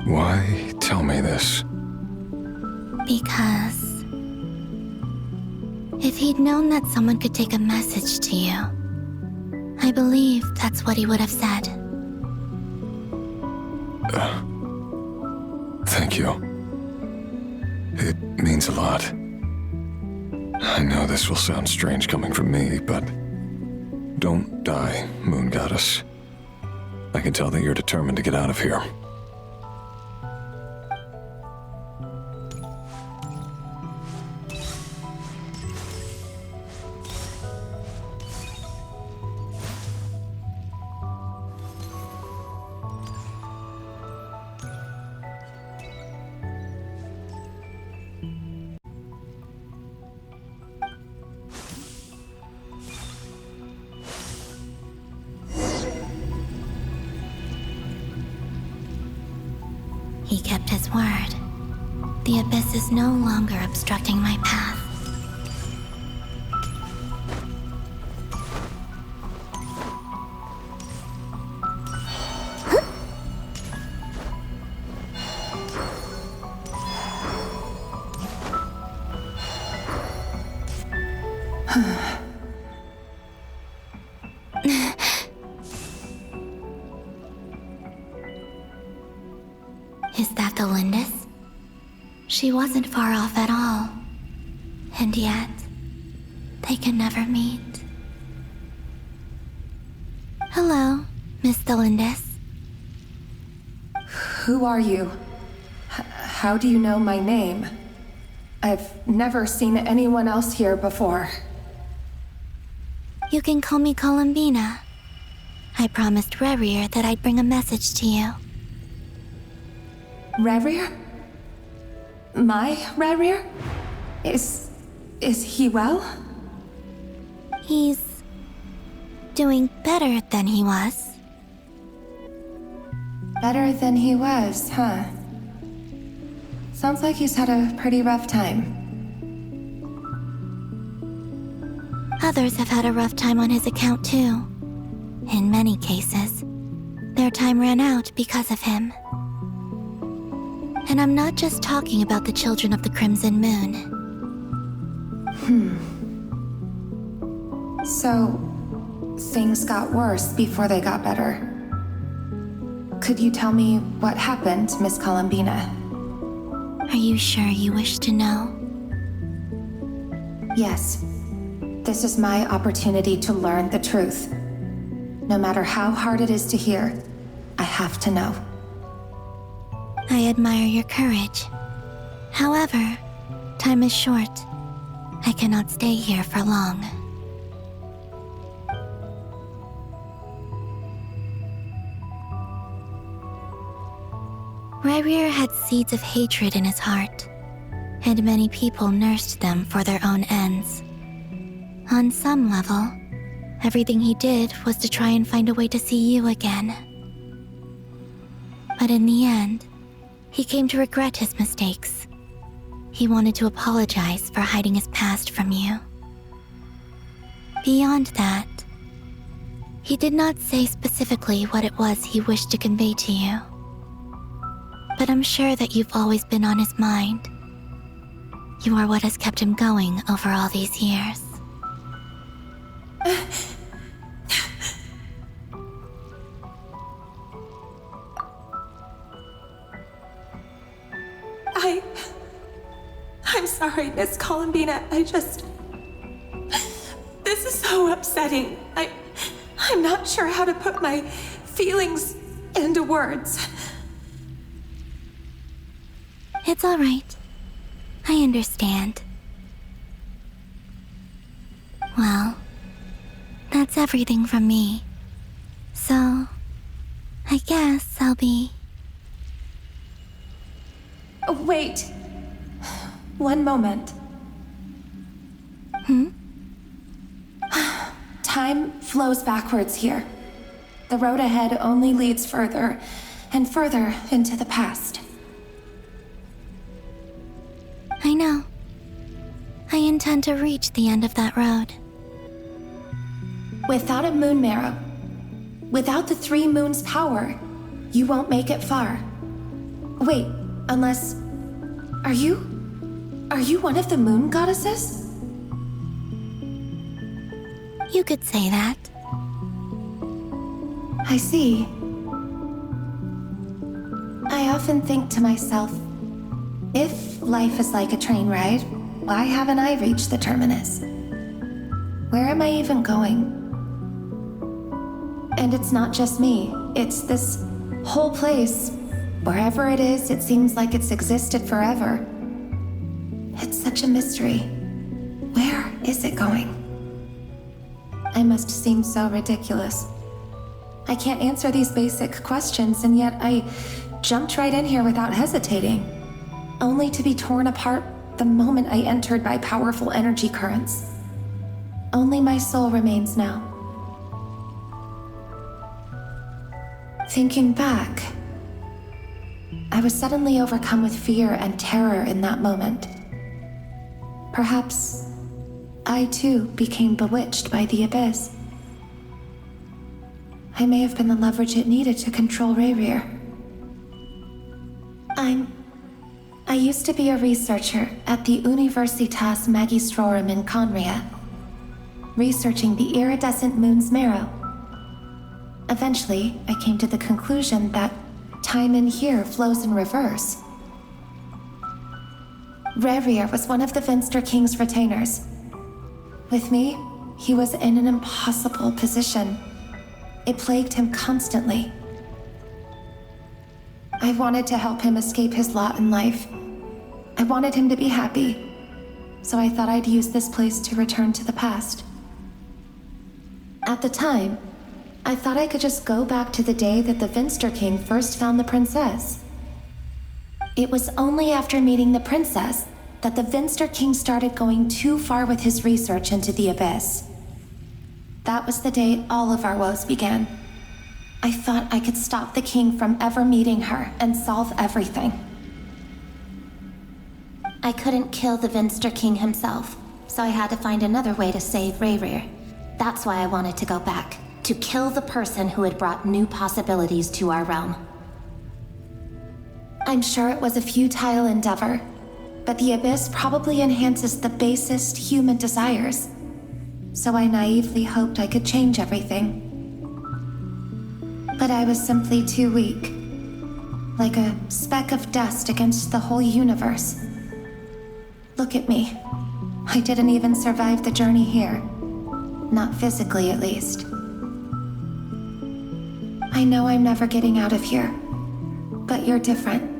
Why tell me this? Because if he'd known that someone could take a message to you, I believe that's what he would have said. Thank you. It means a lot. I know this will sound strange coming from me, but don't die, Moon Goddess. I can tell that you're determined to get out of here. He kept his word. The abyss is no longer obstructing my path. Is that Tholindis? She wasn't far off at all. And yet, they can never meet. Hello, Miss Tholindis. Who are you? How do you know my name? I've never seen anyone else here before. You can call me Columbina. I promised Rerir that I'd bring a message to you. Rerir? My Rerir? Is he well? He's doing better than he was. Better than he was, huh? Sounds like he's had a pretty rough time. Others have had a rough time on his account too. In many cases, their time ran out because of him. And I'm not just talking about the children of the Crimson Moon. So, things got worse before they got better. Could you tell me what happened, Miss Columbina? Are you sure you wish to know? Yes. This is my opportunity to learn the truth. No matter how hard it is to hear, I have to know. I admire your courage. However, time is short. I cannot stay here for long. Rerir had seeds of hatred in his heart, and many people nursed them for their own ends. On some level, everything he did was to try and find a way to see you again. But in the end, he came to regret his mistakes. He wanted to apologize for hiding his past from you. Beyond that, he did not say specifically what it was he wished to convey to you. But I'm sure that you've always been on his mind. You are what has kept him going over all these years. I'm sorry, Miss Columbina. This is so upsetting. I'm not sure how to put my feelings into words. It's all right. I understand. Well, that's everything from me. So, I guess I'll be... Wait. One moment. Time flows backwards here. The road ahead only leads further and further into the past. I know. I intend to reach the end of that road. Without a moon marrow, without the 3 moons' power, you won't make it far. Wait, unless... Are you one of the moon goddesses? You could say that. I see. I often think to myself, if life is like a train ride, why haven't I reached the terminus? Where am I even going? And it's not just me, it's this whole place. Wherever it is, it seems like it's existed forever. It's such a mystery. Where is it going? I must seem so ridiculous. I can't answer these basic questions, and yet I jumped right in here without hesitating, only to be torn apart the moment I entered by powerful energy currents. Only my soul remains now. Thinking back, I was suddenly overcome with fear and terror in that moment. Perhaps I too became bewitched by the abyss. I may have been the leverage it needed to control Rerir. I used to be a researcher at the Universitas Magistrorum in Conria, researching the iridescent moon's marrow. Eventually, I came to the conclusion that time in here flows in reverse. Rerir was one of the Finster King's retainers. With me, he was in an impossible position. It plagued him constantly. I wanted to help him escape his lot in life. I wanted him to be happy, so I thought I'd use this place to return to the past. At the time, I thought I could just go back to the day that the Finster King first found the princess. It was only after meeting the princess that the Finster King started going too far with his research into the abyss. That was the day all of our woes began. I thought I could stop the king from ever meeting her and solve everything. I couldn't kill the Finster King himself, so I had to find another way to save Rerir. That's why I wanted to go back, to kill the person who had brought new possibilities to our realm. I'm sure it was a futile endeavor, but the abyss probably enhances the basest human desires. So I naively hoped I could change everything. But I was simply too weak, like a speck of dust against the whole universe. Look at me. I didn't even survive the journey here. Not physically, at least. I know I'm never getting out of here, but you're different.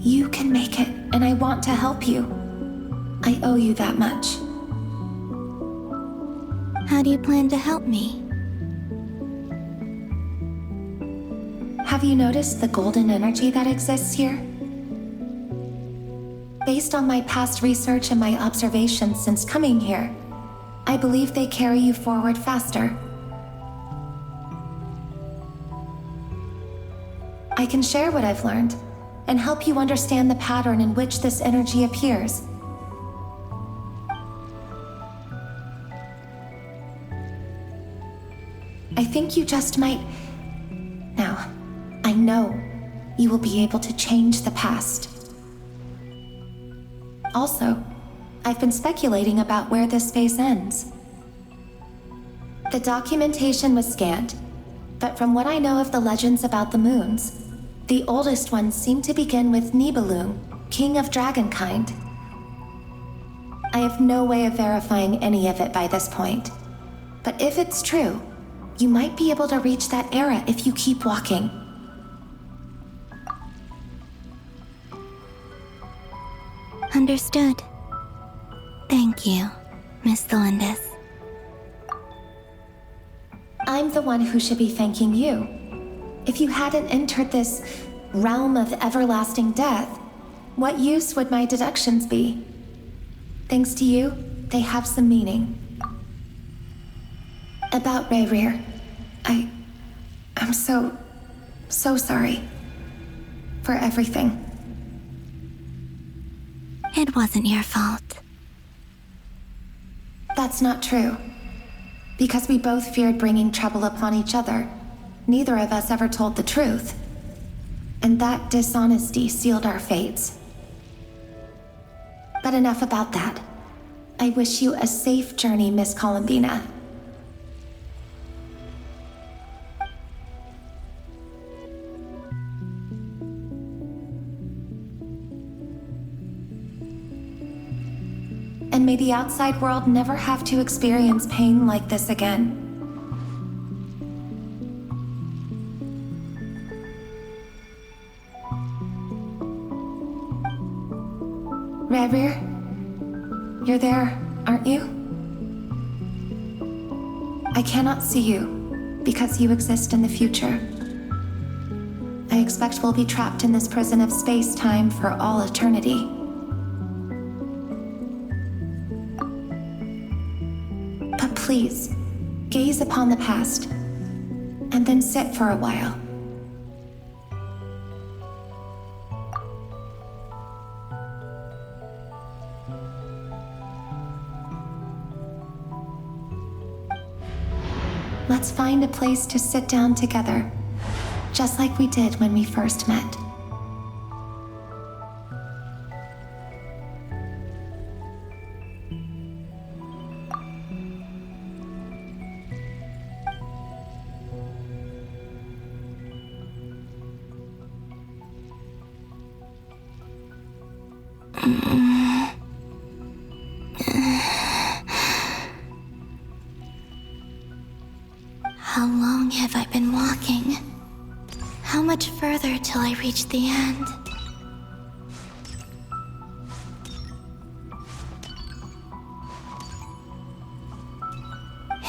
You can make it, and I want to help you. I owe you that much. How do you plan to help me? Have you noticed the golden energy that exists here? Based on my past research and my observations since coming here, I believe they carry you forward faster. I can share what I've learned and help you understand the pattern in which this energy appears. I think you just might... Now, I know you will be able to change the past. Also, I've been speculating about where this space ends. The documentation was scanned, but from what I know of the legends about the moons, the oldest ones seem to begin with Nibelung, king of dragonkind. I have no way of verifying any of it by this point, but if it's true, you might be able to reach that era if you keep walking. Understood. Thank you, Miss Tholindis. I'm the one who should be thanking you. If you hadn't entered this realm of everlasting death, what use would my deductions be? Thanks to you, they have some meaning. About Rerir, I'm so sorry for everything. It wasn't your fault. That's not true. Because we both feared bringing trouble upon each other, neither of us ever told the truth. And that dishonesty sealed our fates. But enough about that. I wish you a safe journey, Miss Columbina. And may the outside world never have to experience pain like this again. Rerir, you're there, aren't you? I cannot see you, because you exist in the future. I expect we'll be trapped in this prison of space-time for all eternity. But please, gaze upon the past, and then sit for a while. Let's find a place to sit down together, just like we did when we first met. How long have I been walking? How much further till I reach the end?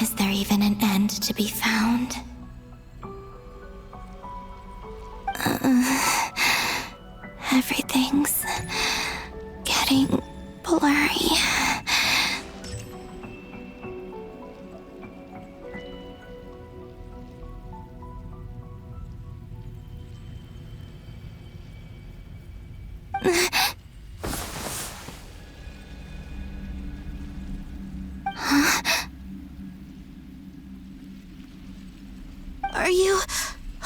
Is there even an end to be found? Everything's getting blurry. Are you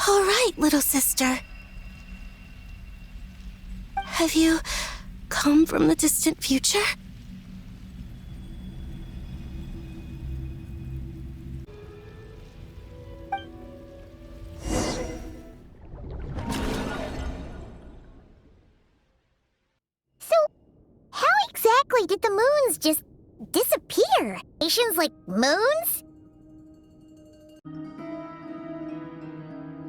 all right, little sister? Have you come from the distant future? So, how exactly did the moons just disappear? Nations like moons?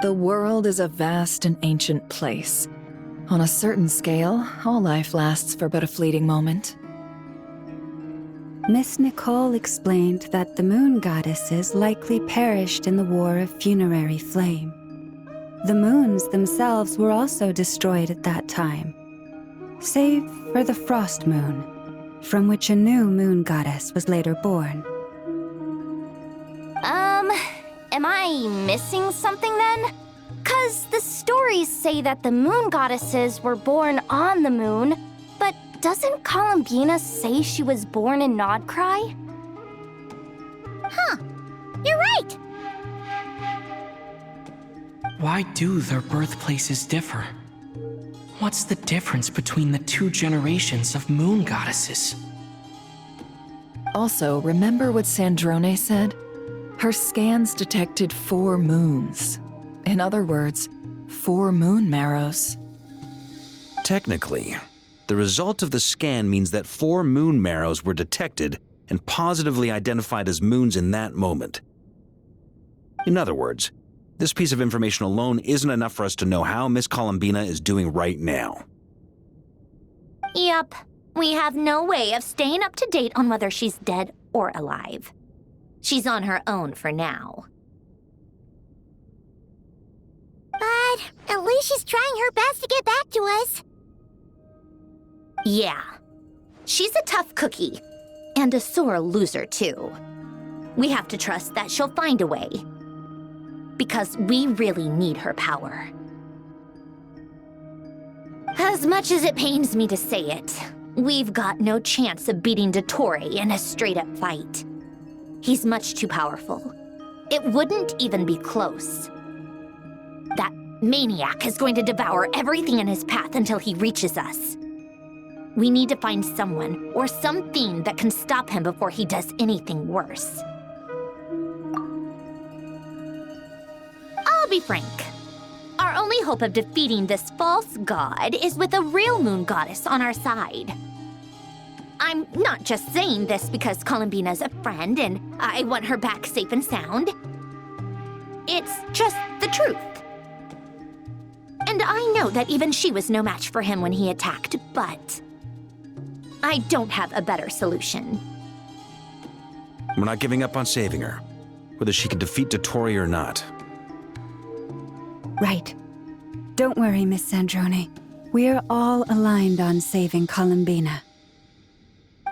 The world is a vast and ancient place. On a certain scale, all life lasts for but a fleeting moment. Miss Nicole explained that the moon goddesses likely perished in the War of Funerary Flame. The moons themselves were also destroyed at that time, save for the Frost Moon, from which a new moon goddess was later born. Am I missing something then? 'Cause the stories say that the moon goddesses were born on the moon, but doesn't Columbina say she was born in Nod-Krai? Huh, you're right! Why do their birthplaces differ? What's the difference between the two generations of moon goddesses? Also, remember what Sandrone said? Her scans detected 4 moons. In other words, 4 moon marrows. Technically, the result of the scan means that 4 moon marrows were detected and positively identified as moons in that moment. In other words, this piece of information alone isn't enough for us to know how Miss Columbina is doing right now. Yup, we have no way of staying up to date on whether she's dead or alive. She's on her own for now. But at least she's trying her best to get back to us. Yeah. She's a tough cookie. And a sore loser, too. We have to trust that she'll find a way. Because we really need her power. As much as it pains me to say it, we've got no chance of beating Dottore in a straight-up fight. He's much too powerful. It wouldn't even be close. That maniac is going to devour everything in his path until he reaches us. We need to find someone or something that can stop him before he does anything worse. I'll be frank. Our only hope of defeating this false god is with a real moon goddess on our side. I'm not just saying this because Columbina's a friend and I want her back safe and sound. It's just the truth. And I know that even she was no match for him when he attacked, but I don't have a better solution. We're not giving up on saving her, whether she can defeat Dottore or not. Right. Don't worry, Miss Sandrone. We're all aligned on saving Columbina.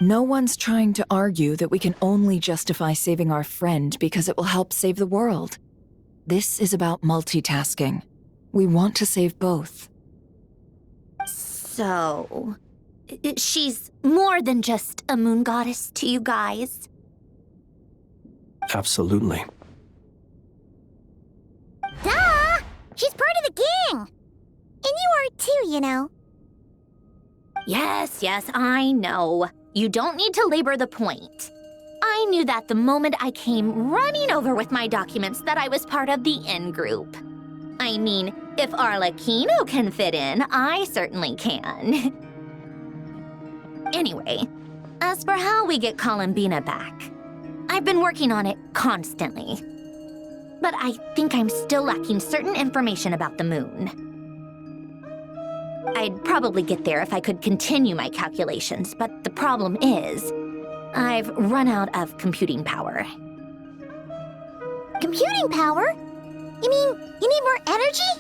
No one's trying to argue that we can only justify saving our friend because it will help save the world. This is about multitasking. We want to save both. So, she's more than just a moon goddess to you guys? Absolutely. Duh! She's part of the gang! And you are too, you know. Yes, I know. You don't need to labor the point. I knew that the moment I came running over with my documents that I was part of the in-group. I mean, if Arlecchino can fit in, I certainly can. Anyway, as for how we get Columbina back, I've been working on it constantly. But I think I'm still lacking certain information about the moon. I'd probably get there if I could continue my calculations, but the problem is, I've run out of computing power. Computing power? You mean, you need more energy?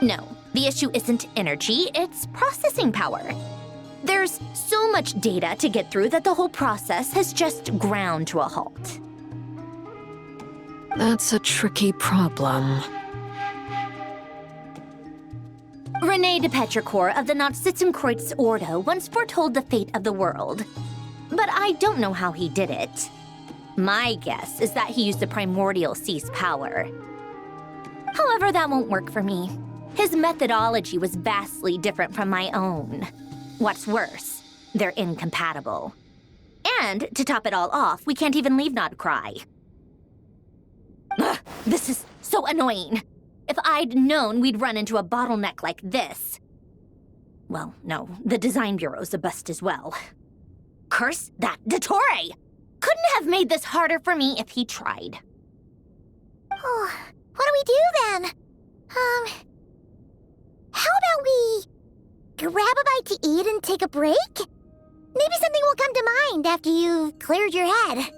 No, the issue isn't energy, it's processing power. There's so much data to get through that the whole process has just ground to a halt. That's a tricky problem. René de Petrichor of the Nod-Krai Ordo once foretold the fate of the world. But I don't know how he did it. My guess is that he used the primordial sea's power. However, that won't work for me. His methodology was vastly different from my own. What's worse, they're incompatible. And, to top it all off, we can't even leave Nod-Krai. Ugh, this is so annoying. If I'd known we'd run into a bottleneck like this. Well, no, the design bureau's a bust as well. Curse that Dottore! Couldn't have made this harder for me if he tried. Oh, what do we do then? How about we grab a bite to eat and take a break? Maybe something will come to mind after you've cleared your head.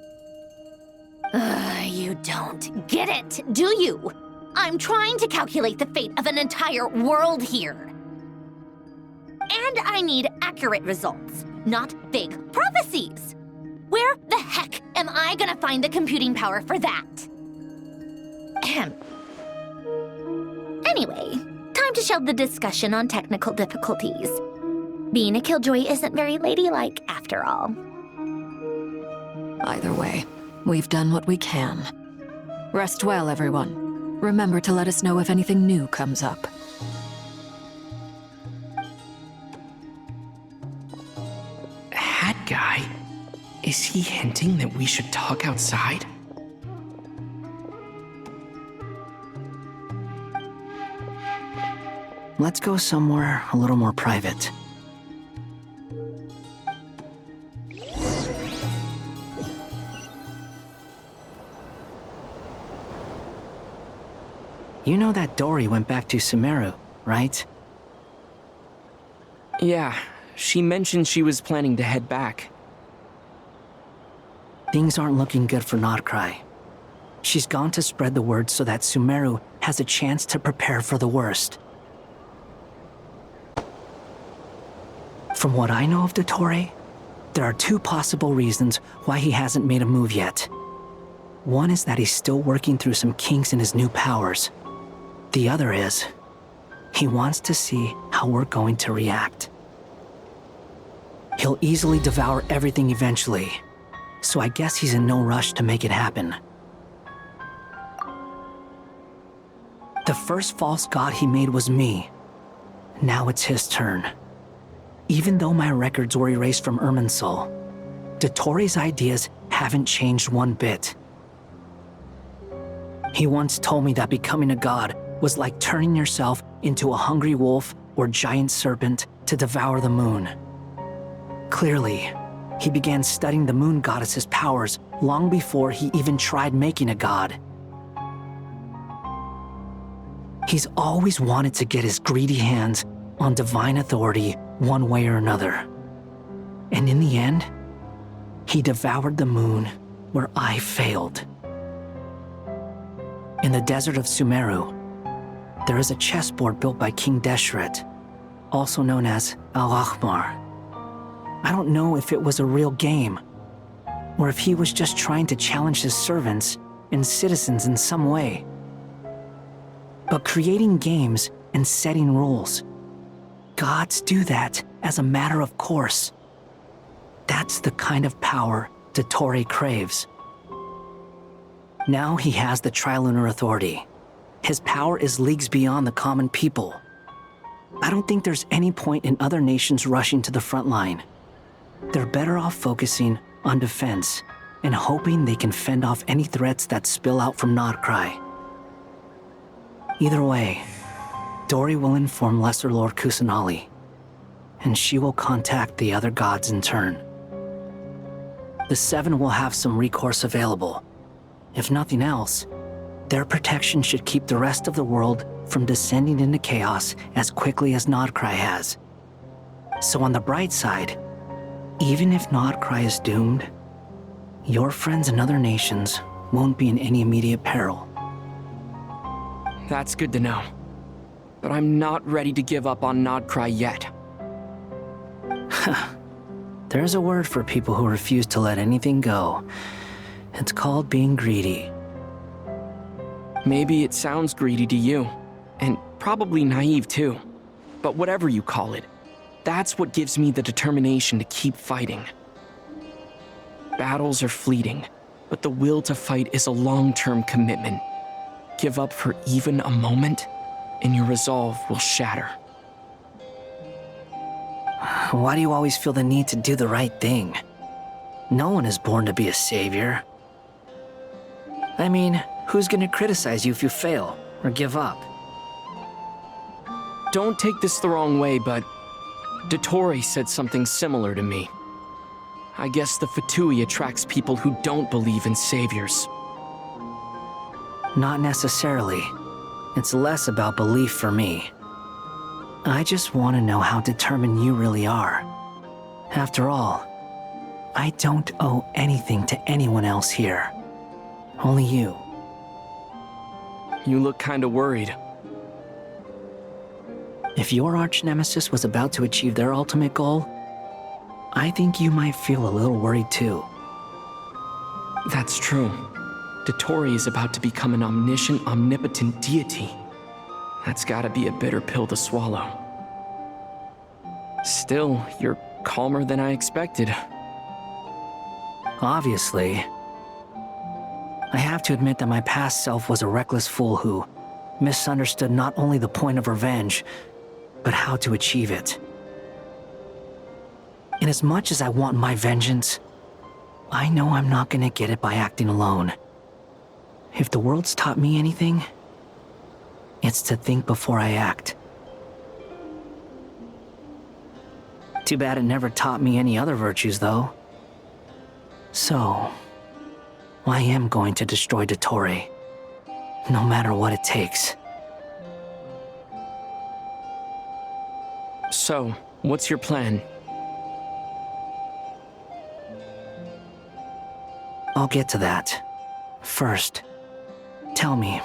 You don't get it, do you? I'm trying to calculate the fate of an entire world here. And I need accurate results, not vague prophecies. Where the heck am I gonna find the computing power for that? Ahem. Anyway, time to shelve the discussion on technical difficulties. Being a killjoy isn't very ladylike, after all. Either way, we've done what we can. Rest well, everyone. Remember to let us know if anything new comes up. Hat guy? Is he hinting that we should talk outside? Let's go somewhere a little more private. You know that Dory went back to Sumeru, right? Yeah, she mentioned she was planning to head back. Things aren't looking good for Nod-Krai. She's gone to spread the word so that Sumeru has a chance to prepare for the worst. From what I know of Dottore, there are two possible reasons why he hasn't made a move yet. One is that he's still working through some kinks in his new powers. The other is, he wants to see how we're going to react. He'll easily devour everything eventually, so I guess he's in no rush to make it happen. The first false god he made was me. Now it's his turn. Even though my records were erased from Irminsul, Dottoro's ideas haven't changed one bit. He once told me that becoming a god was like turning yourself into a hungry wolf or giant serpent to devour the moon. Clearly, he began studying the moon goddess's powers long before he even tried making a god. He's always wanted to get his greedy hands on divine authority one way or another. And in the end, he devoured the moon where I failed. In the desert of Sumeru, there is a chessboard built by King Deshret, also known as Al-Ahmar. I don't know if it was a real game, or if he was just trying to challenge his servants and citizens in some way. But creating games and setting rules, gods do that as a matter of course. That's the kind of power Dottore craves. Now he has the Trilunar Authority. His power is leagues beyond the common people. I don't think there's any point in other nations rushing to the front line. They're better off focusing on defense and hoping they can fend off any threats that spill out from Nod-Krai. Either way, Dori will inform Lesser Lord Kusanali, and she will contact the other gods in turn. The Seven will have some recourse available. If nothing else, their protection should keep the rest of the world from descending into chaos as quickly as Nod-Krai has. So on the bright side, even if Nod-Krai is doomed, your friends in other nations won't be in any immediate peril. That's good to know. But I'm not ready to give up on Nod-Krai yet. There's a word for people who refuse to let anything go. It's called being greedy. Maybe it sounds greedy to you, and probably naive too. But whatever you call it, that's what gives me the determination to keep fighting. Battles are fleeting, but the will to fight is a long-term commitment. Give up for even a moment, and your resolve will shatter. Why do you always feel the need to do the right thing? No one is born to be a savior. I mean, who's gonna criticize you if you fail or give up? Don't take this the wrong way, but Dottore said something similar to me. I guess the Fatui attracts people who don't believe in saviors. Not necessarily. It's less about belief for me. I just want to know how determined you really are. After all, I don't owe anything to anyone else here. Only you. You look kinda worried. If your arch-nemesis was about to achieve their ultimate goal, I think you might feel a little worried too. That's true. Dottore is about to become an omniscient, omnipotent deity. That's gotta be a bitter pill to swallow. Still, you're calmer than I expected. Obviously. I have to admit that my past self was a reckless fool who misunderstood not only the point of revenge, but how to achieve it. And as much as I want my vengeance, I know I'm not gonna get it by acting alone. If the world's taught me anything, it's to think before I act. Too bad it never taught me any other virtues, though. So, I am going to destroy Dottore, no matter what it takes. So, what's your plan? I'll get to that. First, tell me,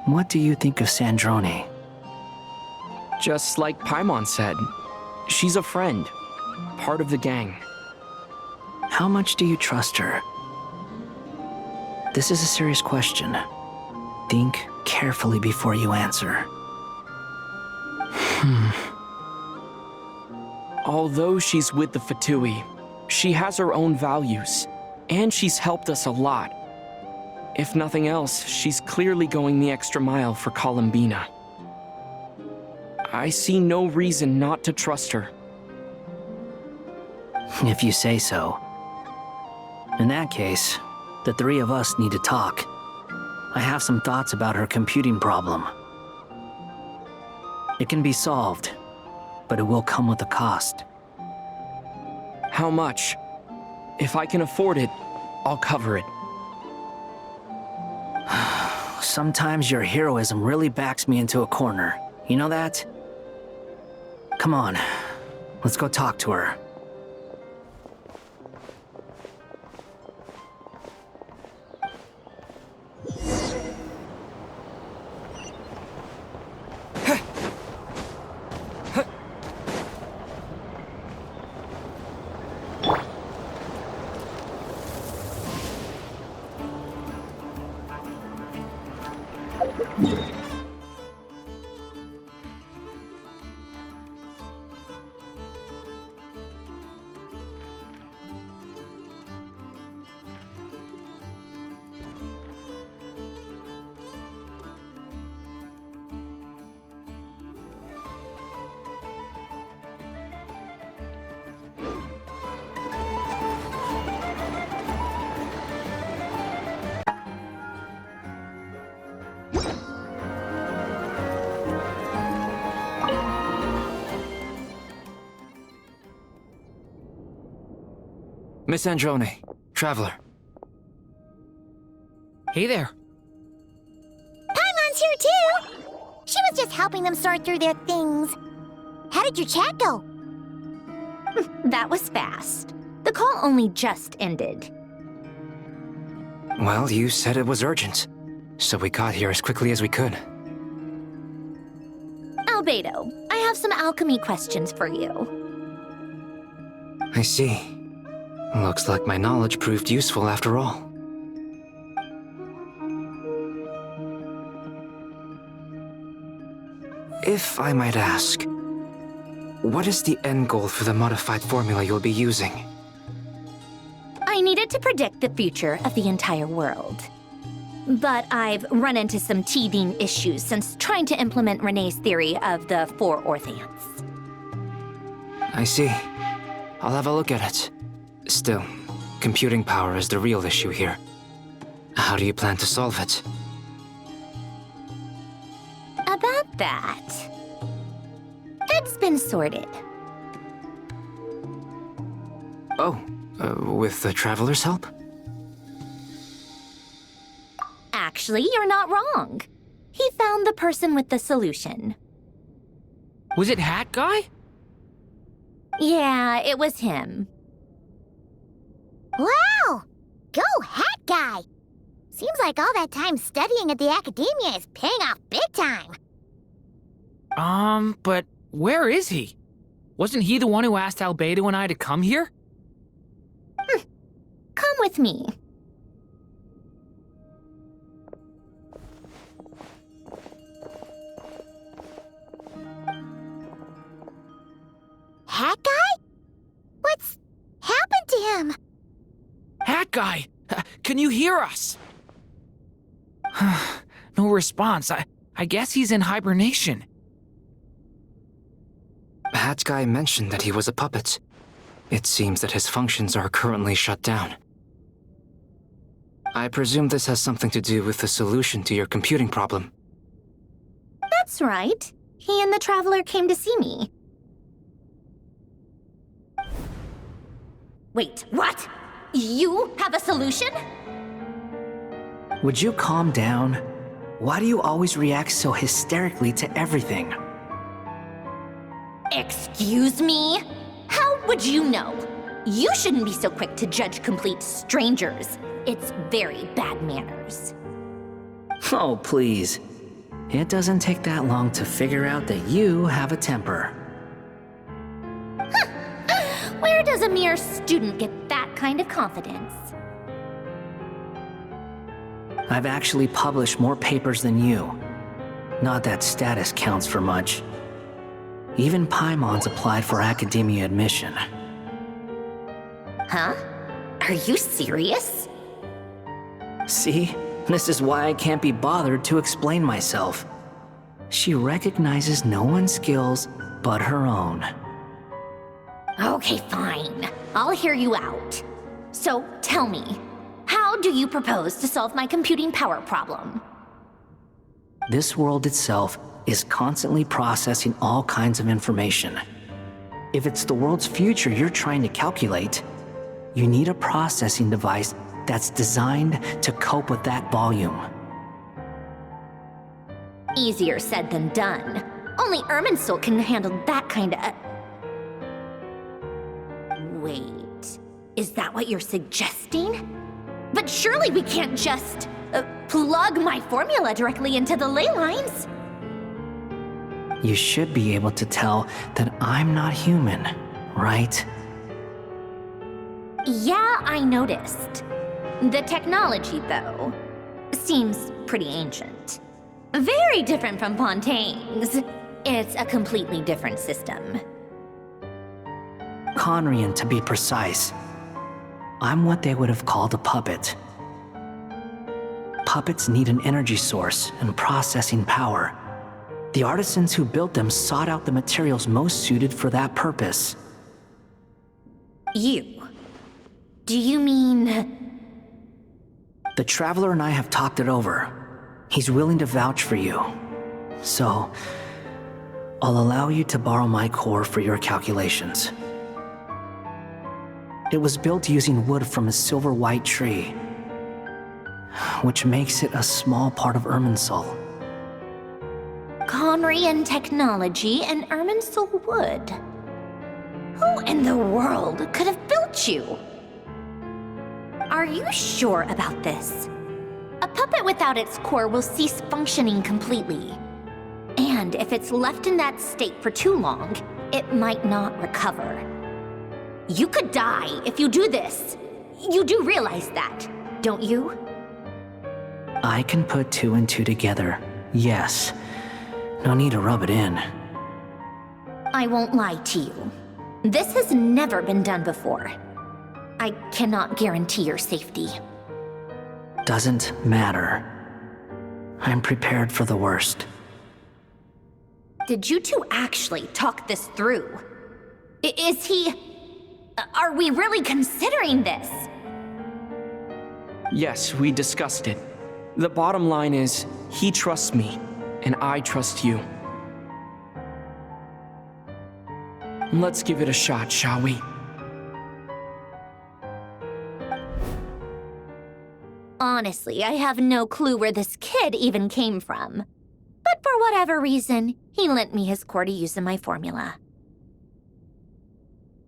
what do you think of Sandrone? Just like Paimon said, she's a friend, part of the gang. How much do you trust her? This is a serious question. Think carefully before you answer. Although she's with the Fatui, she has her own values. And she's helped us a lot. If nothing else, she's clearly going the extra mile for Columbina. I see no reason not to trust her. If you say so. In that case, the three of us need to talk. I have some thoughts about her computing problem. It can be solved, but it will come with a cost. How much? If I can afford it, I'll cover it. Sometimes your heroism really backs me into a corner. You know that? Come on, let's go talk to her. Miss Androne, Traveler. Hey there. Paimon's here too! She was just helping them sort through their things. How did your chat go? That was fast. The call only just ended. Well, you said it was urgent, so we got here as quickly as we could. Albedo, I have some alchemy questions for you. I see. Looks like my knowledge proved useful after all. If I might ask, what is the end goal for the modified formula you'll be using? I needed to predict the future of the entire world. But I've run into some teething issues since trying to implement Renee's theory of the four Orthants. I see. I'll have a look at it. Still, computing power is the real issue here. How do you plan to solve it? About that, it's been sorted. Oh, with the Traveler's help? Actually, you're not wrong. He found the person with the solution. Was it Hat Guy? Yeah, it was him. Wow! Go Hat Guy! Seems like all that time studying at the academia is paying off big time. But where is he? Wasn't he the one who asked Albedo and I to come here? Come with me. Hat Guy? What's happened to him? Hat Guy! Can you hear us? No response. I guess he's in hibernation. Hat Guy mentioned that he was a puppet. It seems that his functions are currently shut down. I presume this has something to do with the solution to your computing problem. That's right. He and the Traveler came to see me. Wait, what? You have a solution? Would you calm down? Why do you always react so hysterically to everything? Excuse me? How would you know? You shouldn't be so quick to judge complete strangers. It's very bad manners. Oh, please. It doesn't take that long to figure out that you have a temper. Where does a mere student get that kind of confidence? I've actually published more papers than you. Not that status counts for much. Even Paimon's applied for academia admission. Huh? Are you serious? See? This is why I can't be bothered to explain myself. She recognizes no one's skills but her own. Okay, fine. I'll hear you out. So, tell me, how do you propose to solve my computing power problem? This world itself is constantly processing all kinds of information. If it's the world's future you're trying to calculate, you need a processing device that's designed to cope with that volume. Easier said than done. Only Irminsul can handle that kind of... Wait, is that what you're suggesting? But surely we can't just plug my formula directly into the ley lines. You should be able to tell that I'm not human, right? Yeah, I noticed. The technology, though, seems pretty ancient. Very different from Fontaine's. It's a completely different system. Conrian, to be precise. I'm what they would have called a puppet. Puppets need an energy source and processing power. The artisans who built them sought out the materials most suited for that purpose. You? Do you mean... The Traveler and I have talked it over. He's willing to vouch for you. So, I'll allow you to borrow my core for your calculations. It was built using wood from a silver-white tree, which makes it a small part of Irminsul. Conrian technology and Irminsul wood. Who in the world could have built you? Are you sure about this? A puppet without its core will cease functioning completely. And if it's left in that state for too long, it might not recover. You could die if you do this. You do realize that, don't you? I can put two and two together, yes. No need to rub it in. I won't lie to you. This has never been done before. I cannot guarantee your safety. Doesn't matter. I'm prepared for the worst. Did you two actually talk this through? Is he... Are we really considering this? Yes, we discussed it. The bottom line is, he trusts me, and I trust you. Let's give it a shot, shall we? Honestly, I have no clue where this kid even came from. But for whatever reason, he lent me his core to use in my formula.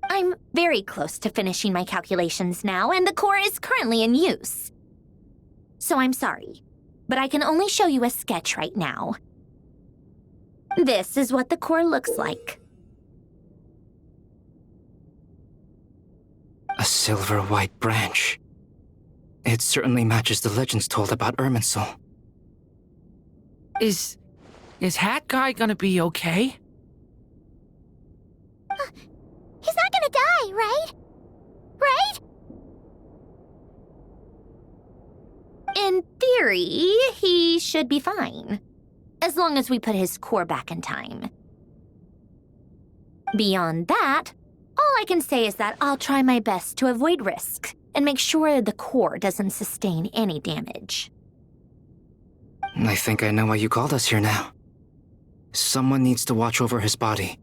I'm very close to finishing my calculations now, and the core is currently in use. So I'm sorry, but I can only show you a sketch right now. This is what the core looks like. A silver-white branch. It certainly matches the legends told about Irminsul. Is Hat Guy gonna be okay? He's not gonna die, right? Right? In theory, he should be fine. As long as we put his core back in time. Beyond that, all I can say is that I'll try my best to avoid risk and make sure the core doesn't sustain any damage. I think I know why you called us here now. Someone needs to watch over his body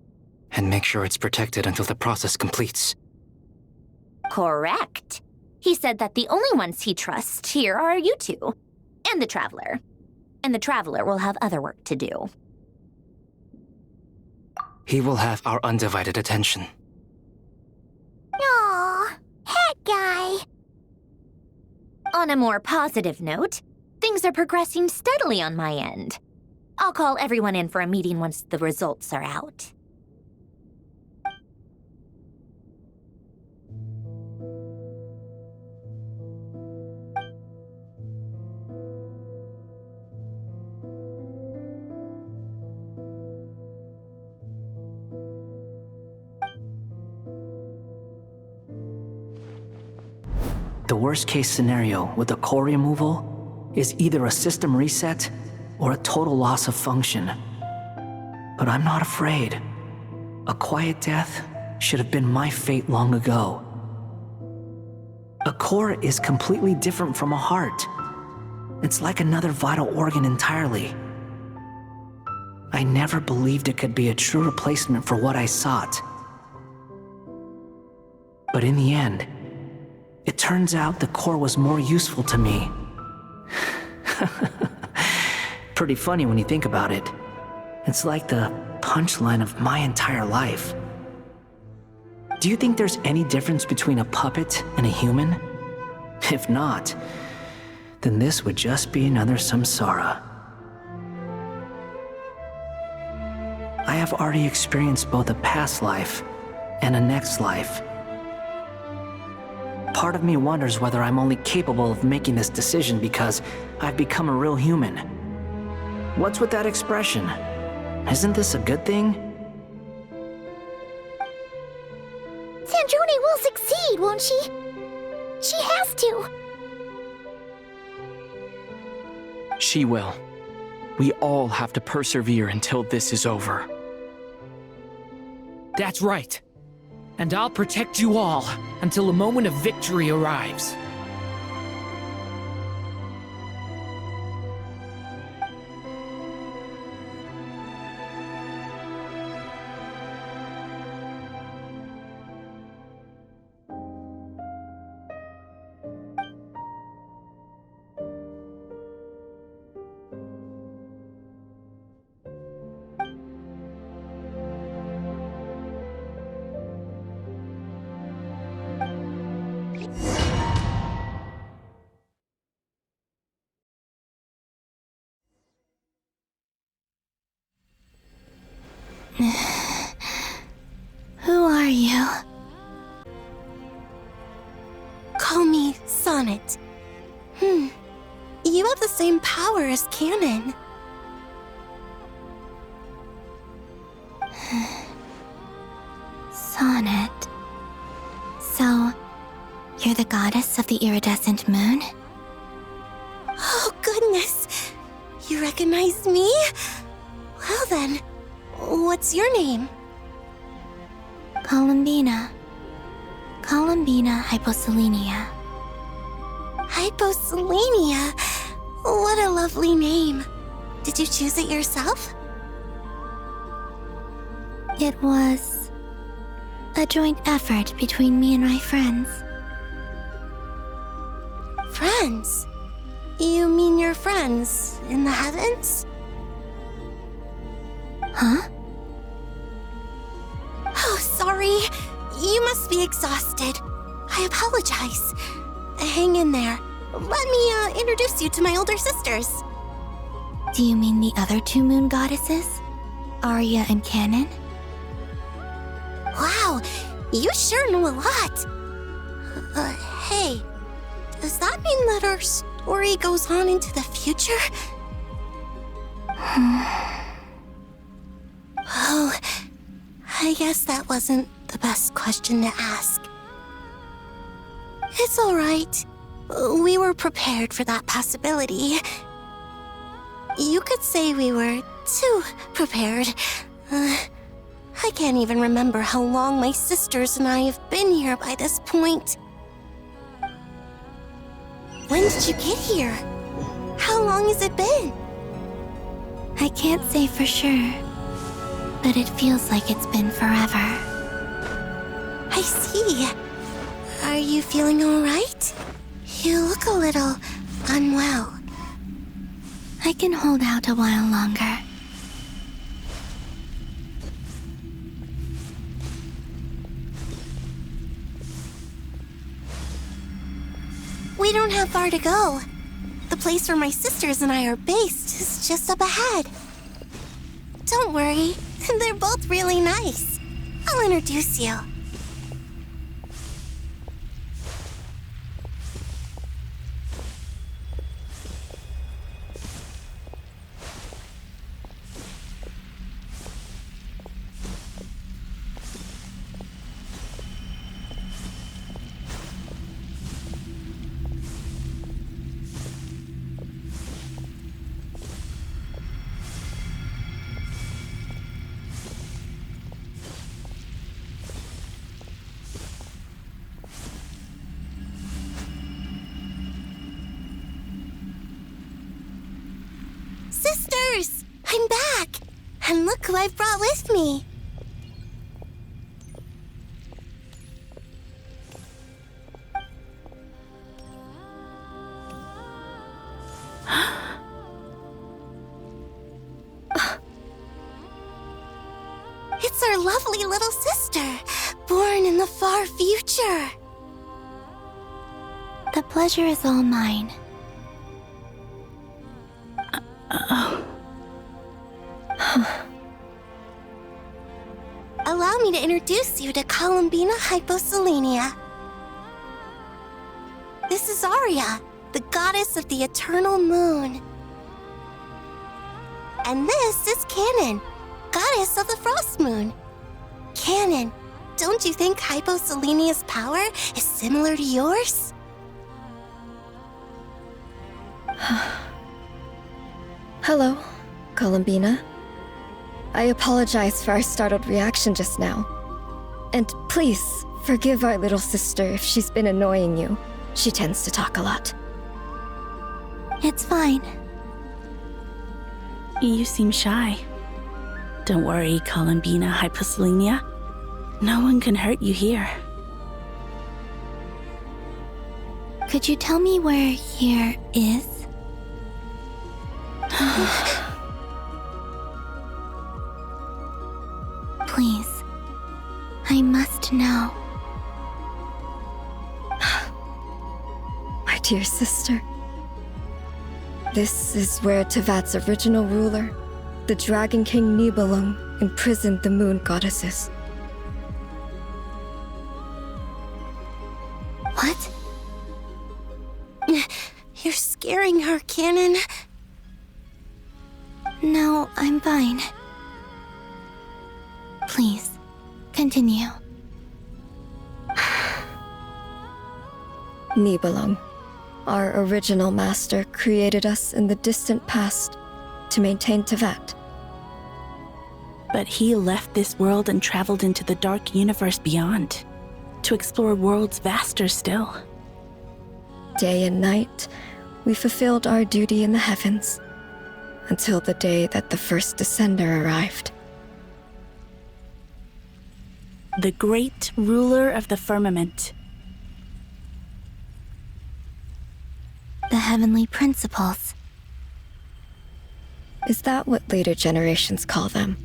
and make sure it's protected until the process completes. Correct. He said that the only ones he trusts here are you two, and the Traveler. And the Traveler will have other work to do. He will have our undivided attention. Aw, Hat Guy. On a more positive note, things are progressing steadily on my end. I'll call everyone in for a meeting once the results are out. the worst case scenario with the core removal is either a system reset or a total loss of function. But I'm not afraid. A quiet death should have been my fate long ago. A core is completely different from a heart. It's like another vital organ entirely. I never believed it could be a true replacement for what I sought. But in the end, it turns out the core was more useful to me. Pretty funny when you think about it. It's like the punchline of my entire life. Do you think there's any difference between a puppet and a human? If not, then this would just be another samsara. I have already experienced both a past life and a next life. Part of me wonders whether I'm only capable of making this decision because I've become a real human. What's with that expression? Isn't this a good thing? Sandrone will succeed, won't she? She has to. She will. We all have to persevere until this is over. That's right. And I'll protect you all until a moment of victory arrives. Who are you? Call me Sonnet. You have the same power as Canon. Sonnet. So, you're the goddess of the iridescent moon? Oh, goodness. You recognize me? Well then, what's your name? Columbina. Columbina Hyposelenia. Hyposelenia? What a lovely name. Did you choose it yourself? It was a joint effort between me and my friends. Friends? You mean your friends in the heavens? Huh? Oh, sorry. You must be exhausted. I apologize. Hang in there. Let me introduce you to my older sisters. Do you mean the other two moon goddesses? Arya and Canon? Wow, you sure know a lot. Hey, does that mean that our story goes on into the future? Oh, I guess that wasn't the best question to ask. It's all right. We were prepared for that possibility. You could say we were too prepared. I can't even remember how long my sisters and I have been here by this point. When did you get here? How long has it been? I can't say for sure, but it feels like it's been forever. I see. Are you feeling all right? You look a little unwell. I can hold out a while longer. We don't have far to go. The place where my sisters and I are based is just up ahead. Don't worry, they're both really nice. I'll introduce you. Rerir's! I'm back! And look who I've brought with me! It's our lovely little sister, born in the far future. The pleasure is all mine. Allow me to introduce you to Columbina Hyposelenia. This is Arya, the goddess of the eternal moon. And this is Canon, goddess of the frost moon. Canon, don't you think Hyposelenia's power is similar to yours? Hello, Columbina. I apologize for our startled reaction just now. And please, forgive our little sister if she's been annoying you. She tends to talk a lot. It's fine. You seem shy. Don't worry, Columbina Hyposelenia. No one can hurt you here. Could you tell me where here is? Please. I must know. My dear sister. This is where Tevat's original ruler, the Dragon King Nibelung, imprisoned the moon goddesses. What? You're scaring her, Canon. No, I'm fine. Please, continue. Nibelung, our original master, created us in the distant past to maintain Tevat. But he left this world and traveled into the dark universe beyond, to explore worlds vaster still. Day and night, we fulfilled our duty in the heavens, until the day that the first Descender arrived. The great ruler of the firmament. The heavenly principles. Is that what later generations call them?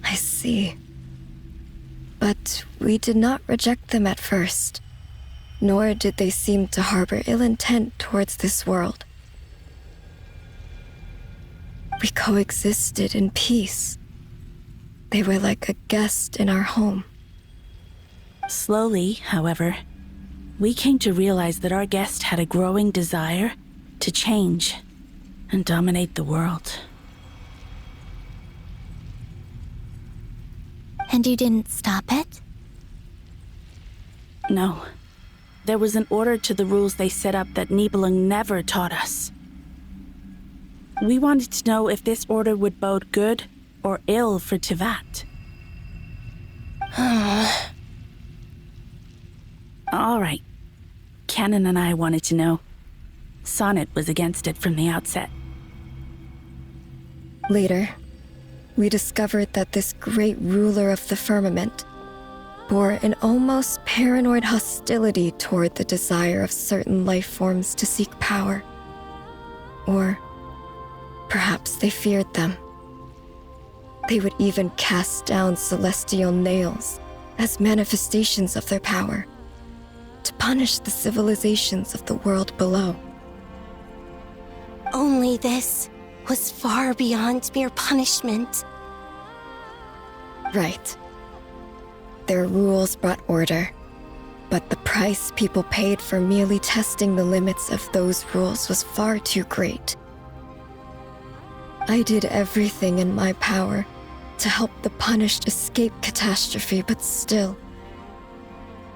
I see. But we did not reject them at first, nor did they seem to harbor ill intent towards this world. We coexisted in peace. They were like a guest in our home. Slowly, however, we came to realize that our guest had a growing desire to change and dominate the world. And you didn't stop it? No. There was an order to the rules they set up that Nibelung never taught us. We wanted to know if this order would bode good or ill for Tevat. All right. Canon and I wanted to know. Sonnet was against it from the outset. Later, we discovered that this great ruler of the firmament bore an almost paranoid hostility toward the desire of certain life forms to seek power. Or perhaps they feared them. They would even cast down celestial nails as manifestations of their power, to punish the civilizations of the world below. Only this was far beyond mere punishment. Right. Their rules brought order, but the price people paid for merely testing the limits of those rules was far too great. I did everything in my power to help the punished escape catastrophe, but still,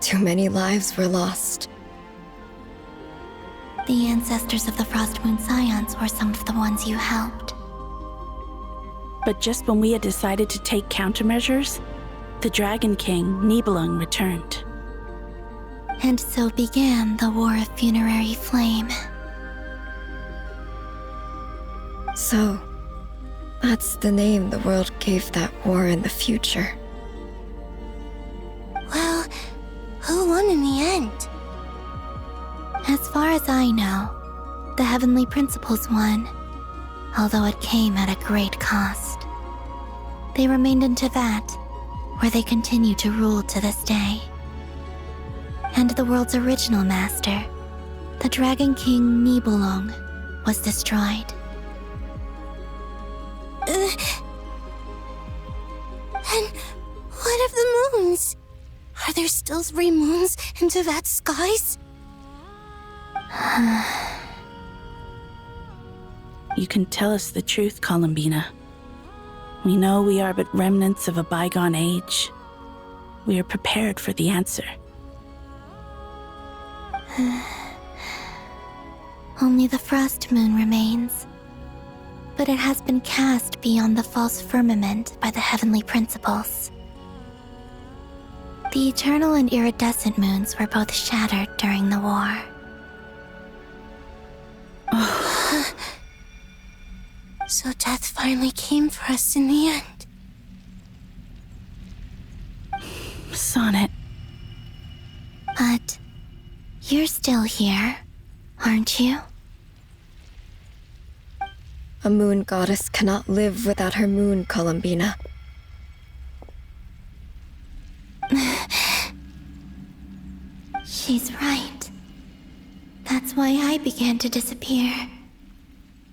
too many lives were lost. The ancestors of the Frost Moon Scions were some of the ones you helped. But just when we had decided to take countermeasures, the Dragon King, Nibelung, returned. And so began the War of Funerary Flame. So, That's the name the world gave that war in the future. Well, who won in the end? As far as I know, the Heavenly Principles won, although it came at a great cost. They remained in Teyvat, where they continue to rule to this day. And the world's original master, the Dragon King Nibelung, was destroyed. And what of the moons? Are there still 3 moons in Teyvat's skies? You can tell us the truth, Columbina. We know we are but remnants of a bygone age. We are prepared for the answer. Only the Frost Moon remains, but it has been cast beyond the false firmament by the Heavenly Principles. The eternal and iridescent moons were both shattered during the war. So death finally came for us in the end. Sonnet. But you're still here, aren't you? A moon goddess cannot live without her moon, Columbina. She's right. That's why I began to disappear.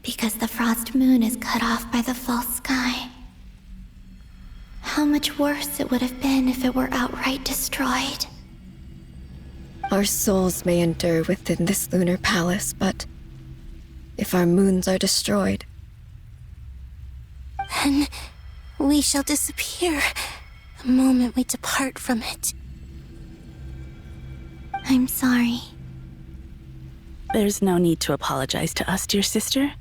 Because the Frost Moon is cut off by the false sky. How much worse it would have been if it were outright destroyed. Our souls may endure within this lunar palace, but if our moons are destroyed, then we shall disappear the moment we depart from it. I'm sorry. There's no need to apologize to us, dear sister.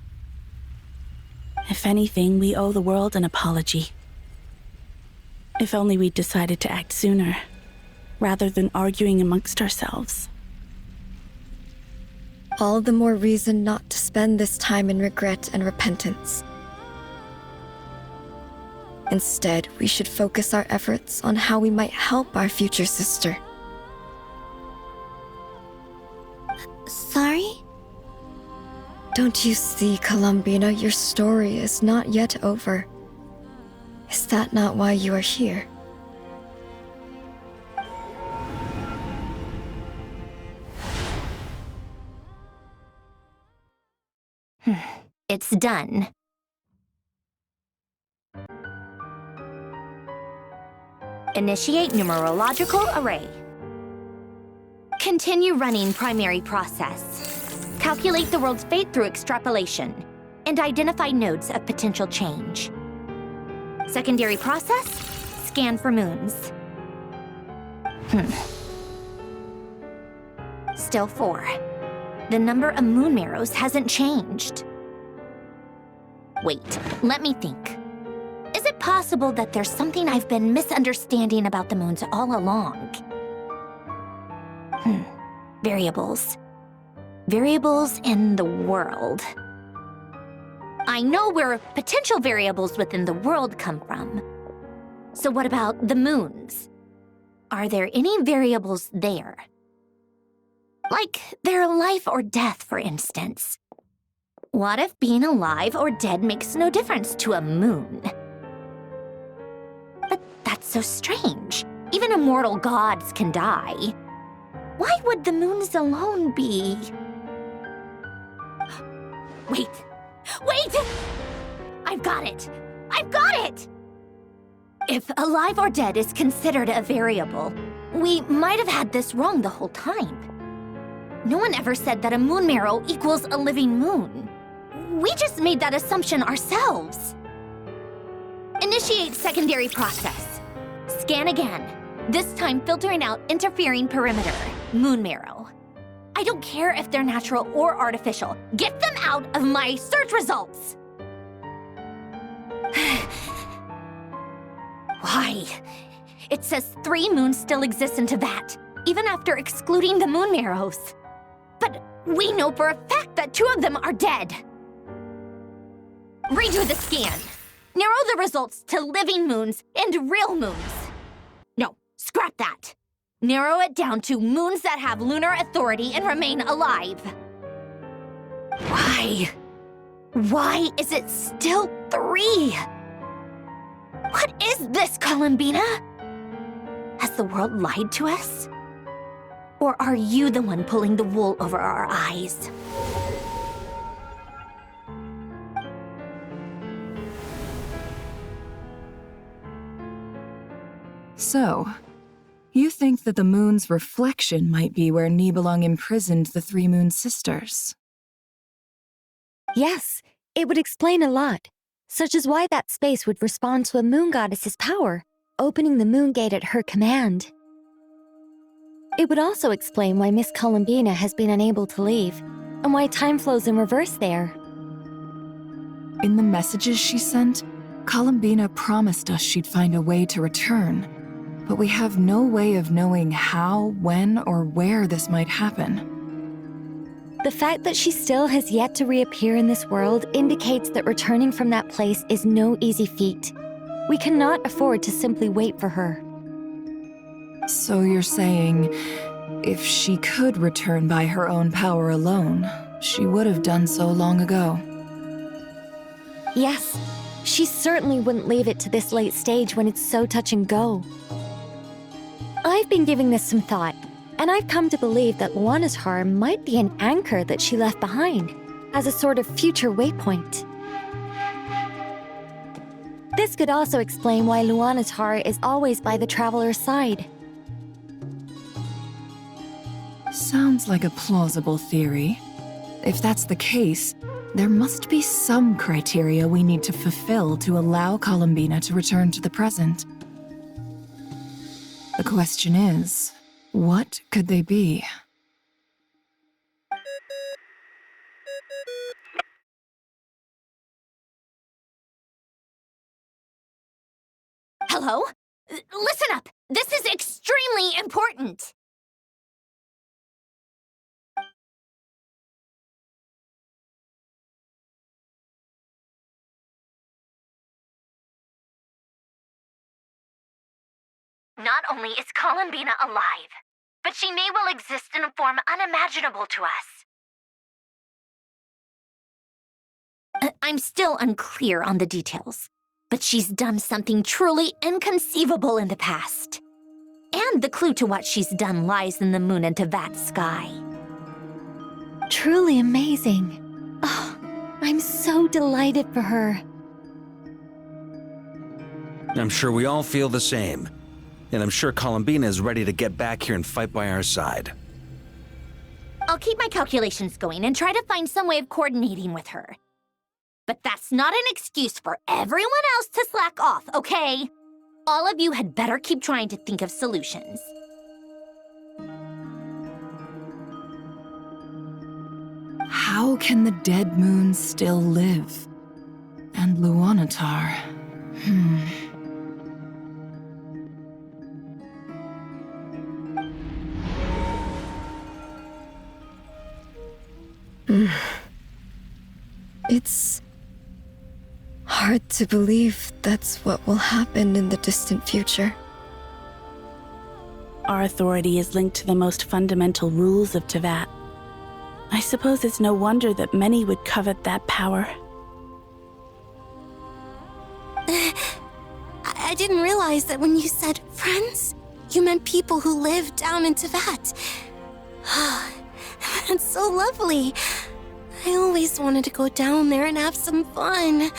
If anything, we owe the world an apology. If only we'd decided to act sooner, rather than arguing amongst ourselves. all the more reason not to spend this time in regret and repentance. Instead, we should focus our efforts on how we might help our future sister. Sorry? Don't you see, Columbina, your story is not yet over. Is that not why you are here? It's done. Initiate numerological array. Continue running primary process. Calculate the world's fate through extrapolation, and identify nodes of potential change. Secondary process, scan for moons. Still 4. The number of moon marrows hasn't changed. Wait, let me think. Is it possible that there's something I've been misunderstanding about the moons all along? Variables. Variables in the world. I know where potential variables within the world come from. So what about the moons? Are there any variables there? Like their life or death, for instance. What if being alive or dead makes no difference to a moon? But that's so strange. Even immortal gods can die. Why would the moons alone be? Wait! Wait! I've got it! I've got it! If alive or dead is considered a variable, we might have had this wrong the whole time. No one ever said that a moon marrow equals a living moon. We just made that assumption ourselves. Initiate secondary process. Scan again. This time filtering out interfering perimeter, moon marrow. I don't care if they're natural or artificial. Get them out of my search results! Why? It says 3 moons still exist in Teyvat, even after excluding the moon marrows. But we know for a fact that 2 of them are dead. Redo the scan. Narrow the results to living moons and real moons. No, scrap that. Narrow it down to moons that have lunar authority and remain alive. Why? Why is it still 3? What is this, Columbina? Has the world lied to us? Or are you the one pulling the wool over our eyes? So, you think that the moon's reflection might be where Nibelung imprisoned the 3 Moon Sisters? Yes, it would explain a lot, such as why that space would respond to a moon goddess's power, opening the moon gate at her command. It would also explain why Miss Columbina has been unable to leave, and why time flows in reverse there. In the messages she sent, Columbina promised us she'd find a way to return, but we have no way of knowing how, when, or where this might happen. The fact that she still has yet to reappear in this world indicates that returning from that place is no easy feat. We cannot afford to simply wait for her. So you're saying, if she could return by her own power alone, she would have done so long ago? Yes, she certainly wouldn't leave it to this late stage when it's so touch and go. I've been giving this some thought, and I've come to believe that Luanatar might be an anchor that she left behind, as a sort of future waypoint. This could also explain why Luanatar is always by the traveler's side. Sounds like a plausible theory. If that's the case, there must be some criteria we need to fulfill to allow Columbina to return to the present. The question is, what could they be? Hello? Listen up! This is extremely important! Not only is Columbina alive, but she may well exist in a form unimaginable to us. I'm still unclear on the details, but she's done something truly inconceivable in the past. And the clue to what she's done lies in the moon and Tevat's sky. Truly amazing. Oh, I'm so delighted for her. I'm sure we all feel the same. And I'm sure Columbina is ready to get back here and fight by our side. I'll keep my calculations going and try to find some way of coordinating with her. But that's not an excuse for everyone else to slack off, okay? All of you had better keep trying to think of solutions. How can the dead moon still live? And Luanatar? It's hard to believe that's what will happen in the distant future. Our authority is linked to the most fundamental rules of Tevat. I suppose it's no wonder that many would covet that power. I didn't realize that when you said friends, you meant people who live down in Tevat. That's so lovely. I always wanted to go down there and have some fun.